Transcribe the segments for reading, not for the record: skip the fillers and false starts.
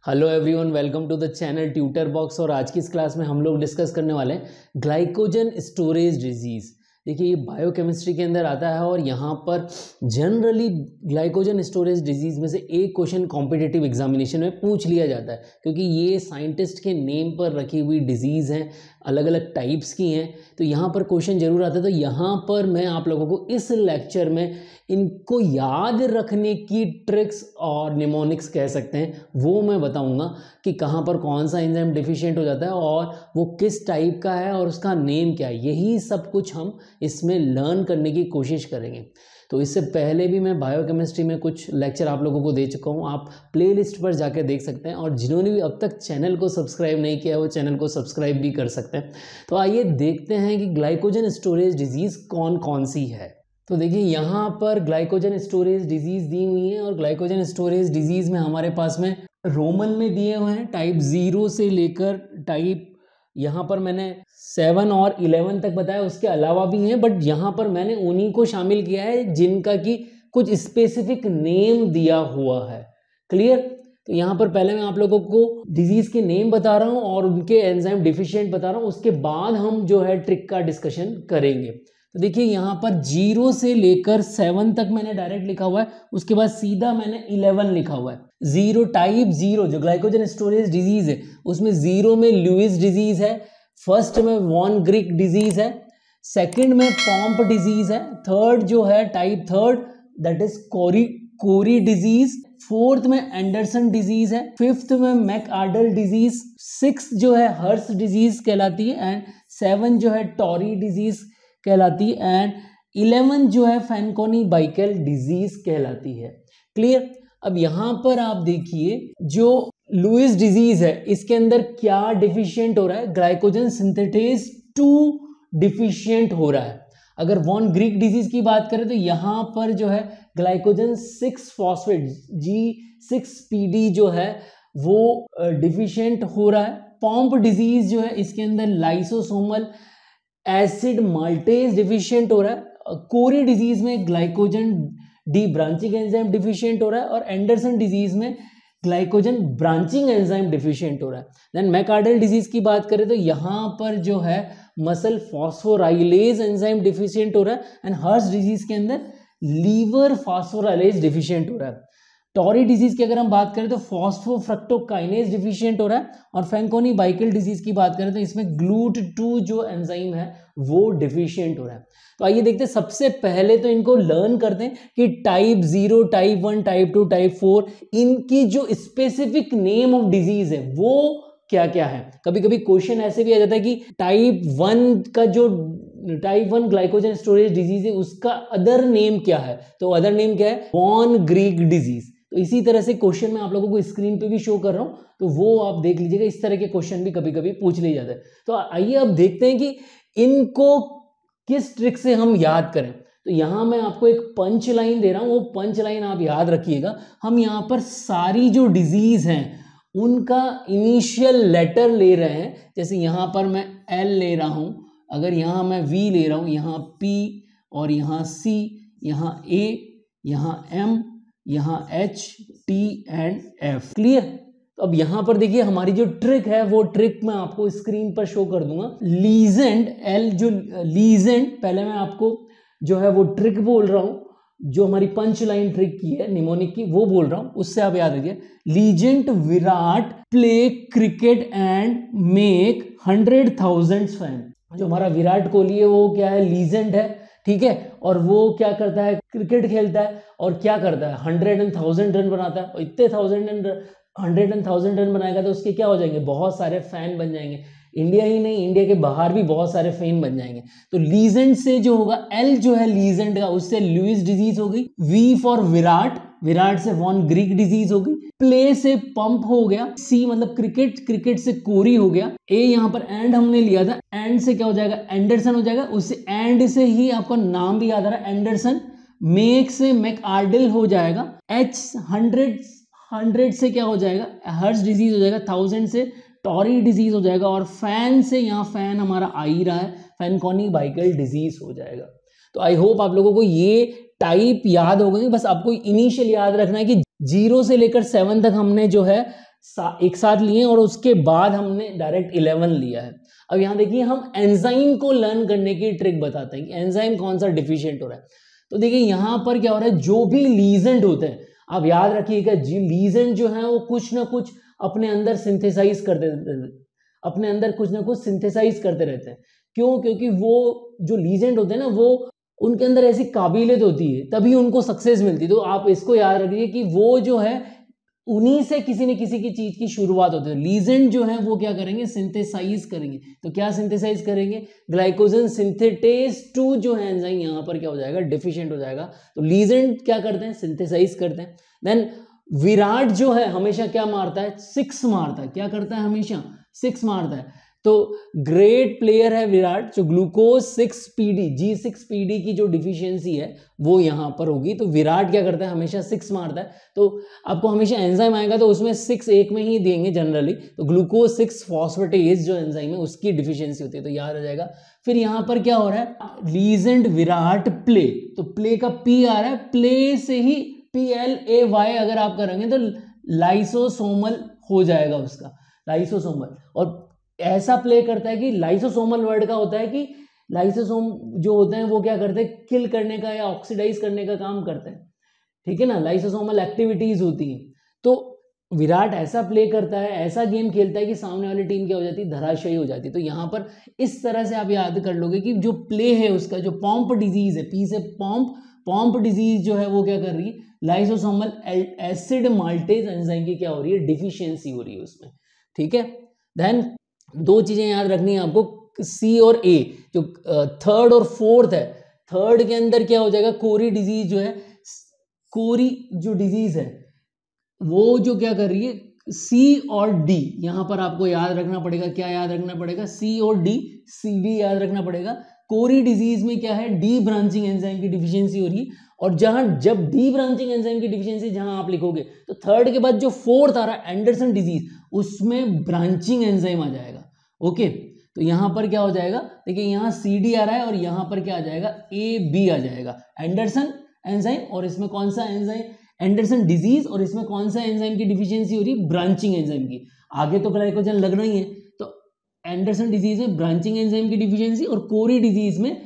Hello everyone, welcome to the channel tutor box. और आज की इस क्लास में हम लोग डिस्कस करने वाले हैं ग्लाइकोजन स्टोरेज डिजीज़। देखिए, ये बायोकेमिस्ट्री के अंदर आता है और यहाँ पर जनरली ग्लाइकोजन स्टोरेज डिजीज़ में से एक क्वेश्चन कॉम्पिटिटिव एग्जामिनेशन में पूछ लिया जाता है, क्योंकि ये साइंटिस्ट के नेम पर रखी हुई डिजीज़ हैं, अलग अलग टाइप्स की हैं, तो यहाँ पर क्वेश्चन जरूर आता है। तो यहाँ पर मैं आप लोगों को इस लेक्चर में इनको याद रखने की ट्रिक्स और निमोनिक्स कह सकते हैं, वो मैं बताऊंगा कि कहाँ पर कौन सा एंजाइम डिफिशिएंट हो जाता है और वो किस टाइप का है और उसका नेम क्या है। यही सब कुछ हम इसमें लर्न करने की कोशिश करेंगे। तो इससे पहले भी मैं बायोकेमिस्ट्री में कुछ लेक्चर आप लोगों को दे चुका हूँ, आप प्लेलिस्ट पर जाकर देख सकते हैं। और जिन्होंने भी अब तक चैनल को सब्सक्राइब नहीं किया वो चैनल को सब्सक्राइब भी कर सकते हैं। तो आइए देखते हैं कि ग्लाइकोजन स्टोरेज डिजीज़ कौन कौन सी है। तो देखिए, यहाँ पर ग्लाइकोजन स्टोरेज डिजीज़ दी हुई है और ग्लाइकोजन स्टोरेज डिजीज़ में हमारे पास में रोमन में दिए हुए हैं, टाइप 0 से लेकर टाइप यहाँ पर मैंने 7 और 11 तक बताया, उसके अलावा भी हैं, बट यहाँ पर मैंने उन्हीं को शामिल किया है जिनका कि कुछ स्पेसिफिक नेम दिया हुआ है। क्लियर? तो यहाँ पर पहले मैं आप लोगों को डिजीज़ के नेम बता रहा हूँ और उनके एंजाइम डिफिशिएंट बता रहा हूँ, उसके बाद हम जो है ट्रिक का डिस्कशन करेंगे। तो देखिए, यहाँ पर 0 से लेकर 7 तक मैंने डायरेक्ट लिखा हुआ है, उसके बाद सीधा मैंने 11 लिखा हुआ है। 0 टाइप 0 जो ग्लाइकोजन स्टोरेज डिजीज है, उसमें 0 में लुईस डिजीज है, फर्स्ट में वॉन ग्रिक डिजीज है, सेकंड में पॉम्प डिजीज है, थर्ड जो है type 3 that is Cori disease, fourth में एंडरसन डिजीज है, फिफ्थ में मैकआर्डल डिजीज, सिक्स जो है हर्स डिजीज कहलाती है, एंड 7 जो है टॉरी डिजीज कहलाती है, एंड 11 जो है फैनकोनी बाइकल डिजीज कहलाती है। क्लियर? अब यहां पर आप देखिए, जो लुईस डिजीज है इसके अंदर क्या डिफिशिएंट हो रहा है, ग्लाइकोजन सिंथेटेज 2 डिफिशिएंट हो रहा है। अगर वॉन ग्रीक डिजीज की बात करें तो यहां पर जो है ग्लाइकोजन 6 फॉस्फेट G6PD जो है वो डिफिशिएंट हो रहा है। पॉम्प डिजीज जो है इसके अंदर लाइसोसोमल एसिड माल्टेज डिफिशिएंट हो रहा है। कोरी डिजीज में glycogen D branching enzyme deficient हो रहा है और एंडरसन डिजीज में ग्लाइकोजन ब्रांचिंग एंजाइम डिफिशिएंट हो रहा है। देन मैकआर्डल डिजीज की बात करें तो यहां पर जो है मसल फॉस्फोराइलेज एंजाइम डिफिशिएंट हो रहा है, एंड हर्स डिजीज के अंदर लीवर फॉस्फोराइलेज डिफिशिएंट हो रहा है। टॉरी डिजीज की अगर हम बात करें तो फॉस्फोफ्रक्टोकाइनेज डिफिशिएंट हो रहा है, और फैंकोनी बाइकल डिजीज की बात करें तो इसमें GLUT2 जो एंजाइम है वो डिफिशिएंट हो रहा है। तो आइए देखते हैं, सबसे पहले तो इनको लर्न करते हैं कि टाइप 0, टाइप 1, टाइप 2, टाइप 4 इनकी जो स्पेसिफिक नेम ऑफ डिजीज है वो क्या क्या है। कभी कभी क्वेश्चन ऐसे भी आ जाता है कि टाइप 1 का जो टाइप 1 ग्लाइकोजन स्टोरेज डिजीज है उसका अदर नेम क्या है, तो अदर नेम क्या है, वॉन ग्रीक डिजीज। तो इसी तरह से क्वेश्चन मैं आप लोगों को स्क्रीन पे भी शो कर रहा हूं, तो वो आप देख लीजिएगा। इस तरह के क्वेश्चन भी कभी कभी पूछ लिए जाते हैं। तो आइए अब देखते हैं कि इनको किस ट्रिक से हम याद करें। तो यहां मैं आपको एक पंच लाइन दे रहा हूं, वो पंच लाइन आप याद रखिएगा। हम यहां पर सारी जो डिजीज हैं उनका इनिशियल लेटर ले रहे हैं। जैसे यहां पर मैं L ले रहा हूं, अगर यहां मैं V ले रहा हूं, यहां P और यहां C, यहां A, यहां M, यहां H, T and F। Clear? तो अब यहां पर देखिए, हमारी जो ट्रिक है वो ट्रिक मैं आपको स्क्रीन पर शो कर दूंगा। लीजेंड L जो लीजेंड, पहले मैं आपको जो है वो ट्रिक बोल रहा हूं, जो हमारी पंच लाइन ट्रिक की है निमोनिक की, वो बोल रहा हूं, उससे आप याद रखिए। Legend Virat play cricket and make 100,000 fan. जो हमारा विराट कोहली है वो क्या है, लीजेंड है, ठीक है, और वो क्या करता है, क्रिकेट खेलता है और क्या करता है, 100,000 रन बनाता है। और इतने 100,000 रन बनाएगा तो उसके क्या हो जाएंगे, बहुत सारे फैन बन जाएंगे। इंडिया ही नहीं, इंडिया के बाहर भी बहुत सारे फैन बन जाएंगे। तो लीजेंड से जो होगा, L जो है लीजेंड का, उससे लुईस डिजीज हो गई। V फॉर विराट, विराट से वॉन ग्रीक डिजीज हो गई। प्ले से पंप हो गया। C मतलब क्रिकेट, क्रिकेट से कोरी हो गया। A यहाँ पर एंड हमने लिया था, एंड से क्या हो जाएगा, एंडरसन हो जाएगा। उससे एंड से ही आपका नाम भी याद आ रहा है, एंडरसन। मेक से मैकआर्डल हो जाएगा। H 100 से क्या हो जाएगा, हर्स डिजीज हो जाएगा। 1000 से टॉरी डिजीज हो जाएगा, और फैन से यहाँ फैन हमारा आ ही रहा है, फैनकोनी बाइकल डिजीज हो जाएगा। तो आई होप आप लोगों को ये टाइप याद हो गई। बस आपको इनिशियल याद रखना है कि 0 से लेकर 7 तक हमने जो है एक साथ लिए और उसके बाद हमने डायरेक्ट 11 लिया है। अब यहाँ देखिए हम एंजाइम को लर्न करने की ट्रिक बताते हैं कि एंजाइम कौन सा डिफिशिएंट हो रहा है। तो देखिए यहाँ पर क्या हो रहा है, जो भी लीजेंट होते हैं, आप याद रखिएगा लीजेंट जो है वो कुछ ना कुछ अपने अंदर सिंथेसाइज करते अपने अंदर कुछ ना कुछ सिंथेसाइज करते रहते हैं। क्यों? क्योंकि वो जो लीजेंट होते हैं ना, वो उनके अंदर ऐसी काबिलियत होती है, तभी उनको सक्सेस मिलती है। तो आप इसको याद रखिए कि वो जो है उन्हीं से किसी न किसी की चीज की शुरुआत होती है। लीजेंड जो है वो क्या करेंगे, सिंथेसाइज करेंगे। तो क्या सिंथेसाइज करेंगे, ग्लाइकोजन सिंथेटेज 2 जो है एंजाइम यहाँ पर क्या हो जाएगा, डिफिशिएंट हो जाएगा। तो लीजेंड क्या करते हैं, सिंथेसाइज करते हैं। देन विराट जो है हमेशा क्या मारता है, 6 मारता है। क्या करता है, हमेशा 6 मारता है। तो ग्रेट प्लेयर है विराट, जो ग्लूकोज 6PD G6PD की जो डिफिशियंसी है वो यहां पर होगी। तो विराट क्या करता है, हमेशा 6 मारता है। तो आपको हमेशा एंजाइम आएगा तो उसमें 6 एक में ही देंगे जनरली। तो ग्लूकोज 6 फॉस्फेटेज जो एंजाइम है उसकी डिफिशियंसी होती है, तो याद आ जाएगा। फिर यहां पर क्या हो रहा है, लीजेंड विराट प्ले, तो प्ले का P आ रहा है, प्ले से ही PLAY अगर आप करेंगे तो लाइसोसोमल हो जाएगा उसका, लाइसोसोमल। और ऐसा प्ले करता है कि लाइसोसोमल वर्ड का होता है कि लाइसोसोम जो होते हैं वो क्या करते हैं, किल करने का या ऑक्सीडाइज करने का काम करते हैं, ठीक है ना, लाइसोसोमल एक्टिविटीज होती हैं। तो विराट ऐसा प्ले करता है, ऐसा गेम खेलता है कि सामने वाली टीम क्या हो जाती है, धराशायी हो जाती है। तो यहाँ पर इस तरह से आप याद कर लोगे कि जो प्ले है उसका, जो पॉम्प डिजीज है, पी से पॉम्प डिजीज जो है वो क्या कर रही है, लाइसोसोमल एसिड माल्टेज एंजाइम की क्या हो रही है, डिफिशियंसी हो रही है उसमें, ठीक है। देन 2 चीजें याद रखनी है आपको, C और A, जो थर्ड और फोर्थ है। थर्ड के अंदर क्या हो जाएगा, कोरी डिजीज जो है, कोरी जो डिजीज है वो जो क्या कर रही है, C और D, यहां पर आपको याद रखना पड़ेगा, क्या याद रखना पड़ेगा, C और D, CD याद रखना पड़ेगा। कोरी डिजीज में क्या है, डी ब्रांचिंग एंजाइम की डिफिशियंसी हो रही है। और जब डी ब्रांचिंग एंजाइम की डिफिशियंसी जहां आप लिखोगे तो थर्ड के बाद जो फोर्थ आ रहा है एंडरसन डिजीज, उसमें ब्रांचिंग एंजाइम आ जाएगा। ओके, तो यहां पर क्या हो जाएगा, देखिए यहां CD आ रहा है और यहां पर क्या आ जाएगा, AB आ जाएगा, एंडरसन एंजाइम। और इसमें कौन सा एंजाइम, एंडरसन डिजीज, और इसमें कौन सा एंजाइम की डिफिशियंसी हो रही है, ब्रांचिंग एंजाइम की। आगे तो ग्लाइकोजन लगना ही है, तो एंडरसन डिजीज में ब्रांचिंग एंजाइम की डिफिशियंसी और कोरी डिजीज में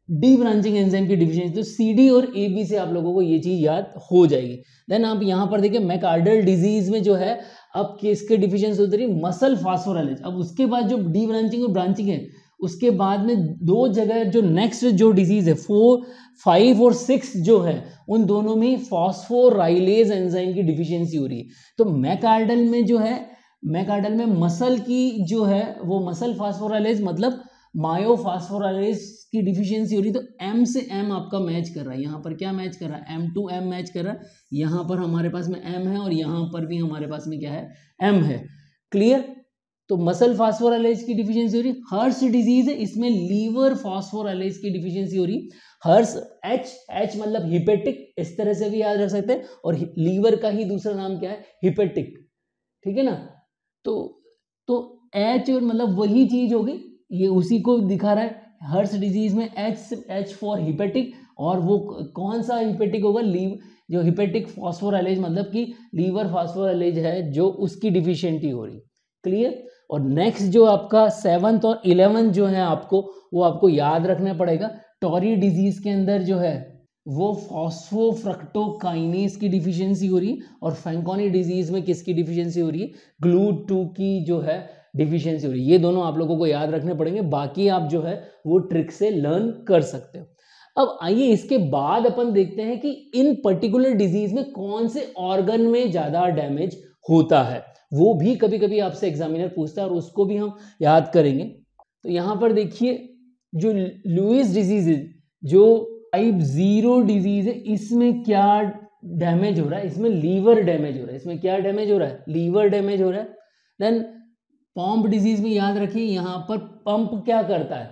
डी ब्रांचिंग एंजाइम की डिफिशियंसी। तो CD और AB से आप लोगों को ये चीज याद हो जाएगी। देन आप यहां पर देखिए मैकार्डल डिजीज में जो है अब किसके डिफिशियंसी होती है, मसल फास्फोराइलेज। अब उसके बाद जो डी ब्रांचिंग और ब्रांचिंग है, उसके बाद में 2 जगह जो नेक्स्ट जो डिजीज है 4, 5 और 6 जो है, उन दोनों में फास्फोराइलेज एंजाइम की डिफिशियंसी हो रही है। तो मैकार्डल में जो है, मैकार्डल में मसल की जो है वो मसल फास्फोराइलेज मतलब मायोफास्फोराइलेज की डिफिशियंसी हो रही। तो M से M आपका मैच कर रहा है, यहाँ पर क्या मैच कर रहा है, M to M मैच कर रहा है। यहाँ पर हमारे पास में M है और यहाँ पर भी हमारे पास में क्या है, M है। क्लियर? तो मसल फास्फोराइलेज की डिफिशियंसी हो रही। हर्स डिजीज है, इसमें लीवर फास्फोराइलेज की डिफिशियंसी हो रही। हर्स H मतलब हिपेटिक, इस तरह से भी याद रख सकते हैं। और लीवर का ही दूसरा नाम क्या है, हिपेटिक, ठीक है ना। तो H मतलब वही चीज होगी, ये उसी को दिखा रहा है। हर्स डिजीज में H फॉर हिपेटिक, और वो कौन सा हिपेटिक होगा, जो हिपेटिक फास्फोराइलेज मतलब कि लीवर फास्फोराइलेज है जो उसकी डिफिशियंटी हो रही। क्लियर? और नेक्स्ट जो आपका 7th और 11th जो है वो आपको याद रखना पड़ेगा। टॉरी डिजीज के अंदर जो है वो फॉस्फोफ्रक्टोकाइनेज की डिफिशियंसी हो रही है। और फैंकोनी डिजीज में किसकी डिफिशियंसी हो रही है, GLUT2 की जो है डिफिशियंसी हो रही है। ये दोनों आप लोगों को याद रखने पड़ेंगे, बाकी आप जो है वो ट्रिक से लर्न कर सकते हो। अब आइए इसके बाद अपन देखते हैं कि इन पर्टिकुलर डिजीज में कौन से ऑर्गन में ज्यादा डैमेज होता है, वो भी कभी कभी आपसे एग्जामिनर पूछता है और उसको भी हम याद करेंगे। तो यहां पर देखिए जो लुइस डिजीज है, जो टाइप 0 डिजीज है, इसमें क्या डैमेज हो रहा है, इसमें लीवर डैमेज हो रहा है। इसमें क्या डैमेज हो रहा है, लीवर डैमेज हो रहा है। देन पंप डिजीज में याद रखिए, यहां पर पंप क्या करता है,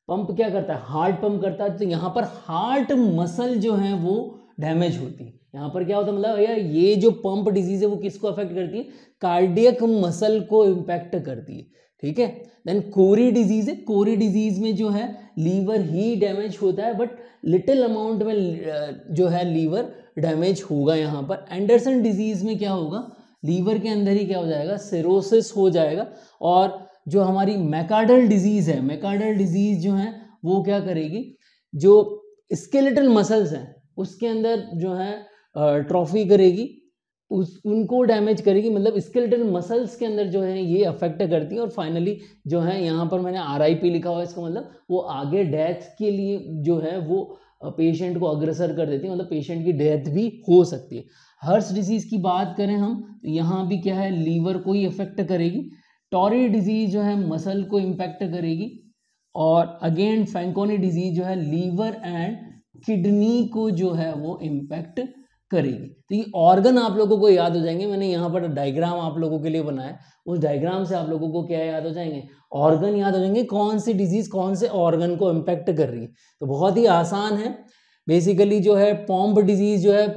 पंप क्या करता है, हार्ट पंप करता है। तो यहां पर हार्ट मसल जो है वो डैमेज होती है। यहां पर क्या होता है, मतलब यार ये जो पंप डिजीज है वो किसको अफेक्ट करती है, कार्डियक मसल को इंपैक्ट करती है, ठीक है। देन कोरी डिजीज है, कोरी डिजीज में जो है लीवर ही डैमेज होता है, बट लिटिल अमाउंट में जो है लीवर डैमेज होगा यहाँ पर। एंडरसन डिजीज में क्या होगा, लीवर के अंदर ही क्या हो जाएगा, सिरोसिस हो जाएगा। और जो हमारी मैकार्डल डिजीज़ है, मैकार्डल डिजीज़ जो है वो क्या करेगी, जो स्केलेटल मसल्स हैं उसके अंदर जो है ट्रॉफी करेगी, उनको डैमेज करेगी, मतलब स्केलेटल मसल्स के अंदर जो है ये अफेक्ट करती है। और फाइनली जो है यहाँ पर मैंने RIP लिखा हुआ है, इसका मतलब वो आगे डेथ के लिए जो है वो पेशेंट को अग्रसर कर देती है, मतलब पेशेंट की डेथ भी हो सकती है। हर्श डिजीज़ की बात करें हम तो यहाँ भी क्या है, लीवर को ही अफेक्ट करेगी। टॉरी डिजीज़ जो है मसल को इम्पैक्ट करेगी। और अगेन फैंकोनी डिजीज़ जो है लीवर एंड किडनी को जो है वो इम्पैक्ट करेगी। तो ये ऑर्गन आप लोगों को याद हो जाएंगे, मैंने यहाँ पर डायग्राम आप लोगों के लिए बनाया, उस डायग्राम से आप लोगों को क्या याद हो जाएंगे, ऑर्गन याद हो जाएंगे, कौन सी डिजीज कौन से ऑर्गन को इम्पैक्ट कर रही है। तो बहुत ही आसान है। बेसिकली जो है पंप डिजीज जो है,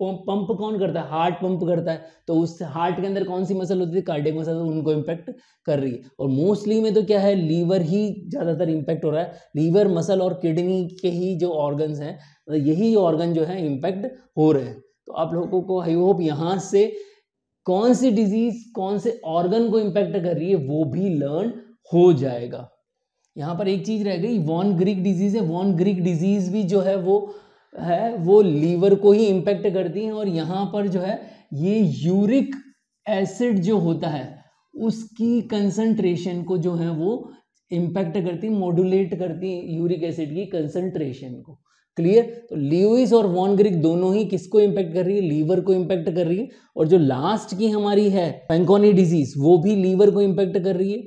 पंप कौन करता है, हार्ट पंप करता है, तो उस हार्ट के अंदर कौन सी मसल होती है, कार्डियक मसल, उनको इम्पैक्ट कर रही है। और मोस्टली में तो क्या है, लीवर ही ज़्यादातर इम्पैक्ट हो रहा है, लीवर मसल और किडनी के ही जो ऑर्गन्स हैं, मतलब यही ऑर्गन जो है इम्पैक्ट हो रहे हैं। तो आप लोगों को आई होप यहाँ से कौन सी डिजीज कौन से ऑर्गन को इम्पैक्ट कर रही है वो भी लर्न हो जाएगा। यहाँ पर एक चीज रह गई, वॉन ग्रिक डिजीज है। वॉन ग्रिक डिजीज भी जो है वो लीवर को ही इम्पैक्ट करती है। और यहाँ पर जो है ये यूरिक एसिड जो होता है उसकी कंसंट्रेशन को जो है वो इम्पैक्ट करती, मॉड्यूलेट करती यूरिक एसिड की कंसंट्रेशन को। क्लियर। तो ल्यूइस और वॉन ग्रिक दोनों ही किसको इम्पैक्ट कर रही है, लीवर को इम्पैक्ट कर रही है। और जो लास्ट की हमारी है फैंकोनी डिजीज, वो भी लीवर को इम्पैक्ट कर रही है।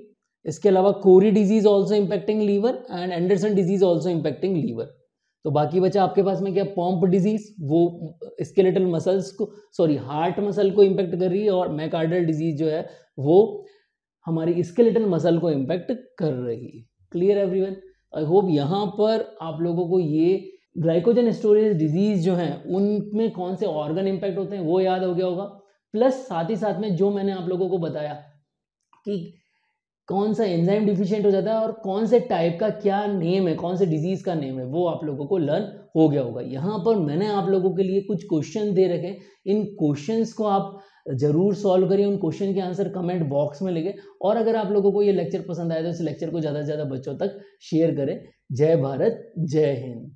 इसके अलावा Cori disease also impacting liver and Anderson disease also impacting liver. तो बाकी बचा आपके पास में क्या, पंप डिजीज, वो स्केलेटल मसल्स को, सॉरी हार्ट मसल को इम्पैक्ट कर रही है। और मैकार्डल डिजीज जो है वो हमारी स्केलेटल मसल को इम्पैक्ट कर रही है। Clear everyone. आई होप यहाँ पर आप लोगों को ये ग्लाइकोजन स्टोरेज डिजीज जो है उनमें कौन से ऑर्गन इम्पैक्ट होते हैं वो याद हो गया होगा। प्लस साथ ही साथ में जो मैंने आप लोगों को बताया कि कौन सा एंजाइम डिफिशिएंट हो जाता है और कौन से टाइप का क्या नेम है, कौन से डिजीज का नेम है, वो आप लोगों को लर्न हो गया होगा। यहाँ पर मैंने आप लोगों के लिए कुछ क्वेश्चन दे रखे, इन क्वेश्चंस को आप जरूर सॉल्व करिए, उन क्वेश्चन के आंसर कमेंट बॉक्स में लिखे। और अगर आप लोगों को ये लेक्चर पसंद आया तो इस लेक्चर को ज़्यादा से ज़्यादा बच्चों तक शेयर करें। जय भारत, जय हिंद।